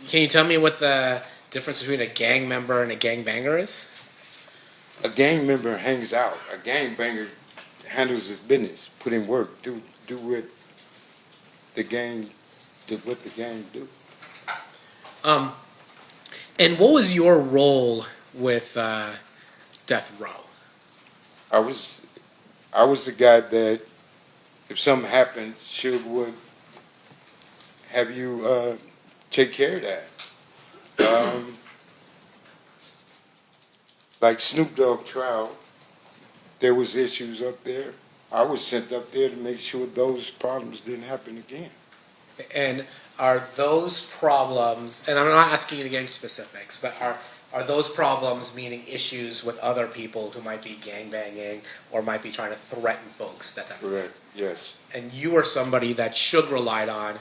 Can you tell me what the difference between a gang member and a gangbanger is? A gang member hangs out. A gangbanger handles his business, put in work, do what the gang do. And what was your role with Death Row? I was the guy that if something happened, would have you take care of that. Like Snoop Dogg Trial, there was issues up there. I was sent up there to make sure those problems didn't happen again. And are those problems, and I'm not asking you to get into specifics, but are those problems meaning issues with other people who might be gangbanging or might be trying to threaten folks, that type of thing? Correct, yes. And you are somebody that Suge relied on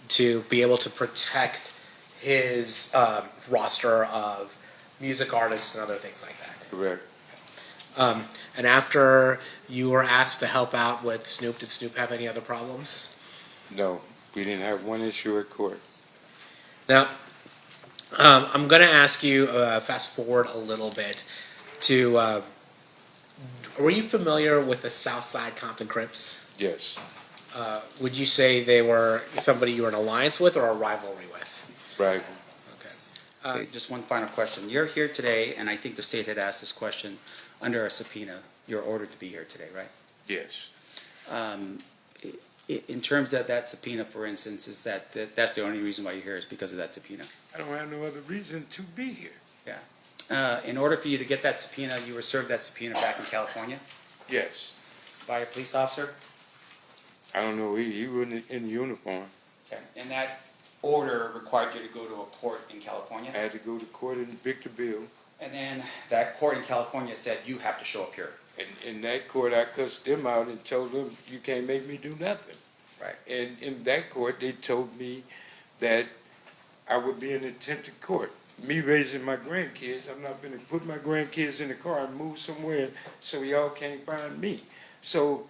to be able to protect his roster of music artists and other things like that. Correct. And after you were asked to help out with Snoop, did Snoop have any other problems? No, we didn't have one issue at court. Now, I'm going to ask you, fast forward a little bit, to were you familiar with the Southside Compton Crips? Yes. Would you say they were somebody you were in alliance with or a rivalry with? Right. Okay, just one final question. You're here today, and I think the state had asked this question under a subpoena. You're ordered to be here today, right? Yes. In terms of that subpoena, for instance, is that's the only reason why you're here is because of that subpoena? I don't have no other reason to be here. Yeah. In order for you to get that subpoena, you were served that subpoena back in California? Yes. By a police officer? I don't know. He wasn't in uniform. Okay. And that order required you to go to a court in California? I had to go to court and pick the bill. And then that court in California said you have to show up here. And in that court, I cussed them out and told them, you can't make me do nothing. Right. And in that court, they told me that I would be in attempted court. Me raising my grandkids, I'm not going to put my grandkids in the car and move somewhere so y'all can't find me. So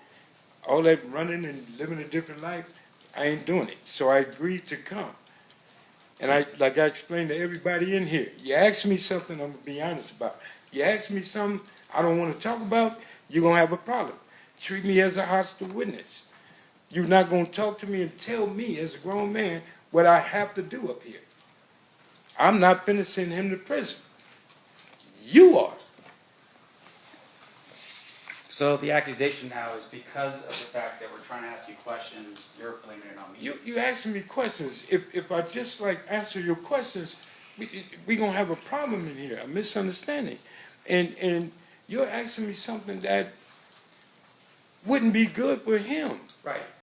all that running and living a different life, I ain't doing it. So I agreed to come. And like I explained to everybody in here, you ask me something, I'm going to be honest about. You ask me something I don't want to talk about, you're going to have a problem. Treat me as a hostile witness. You're not going to talk to me and tell me as a grown man what I have to do up here. I'm not going to send him to prison. You are. So the accusation now is because of the fact that we're trying to ask you questions, you're blaming it on me. You asking me questions. If I just answer your questions, we going to have a problem in here, a misunderstanding. And you're asking me something that wouldn't be good for him. Right.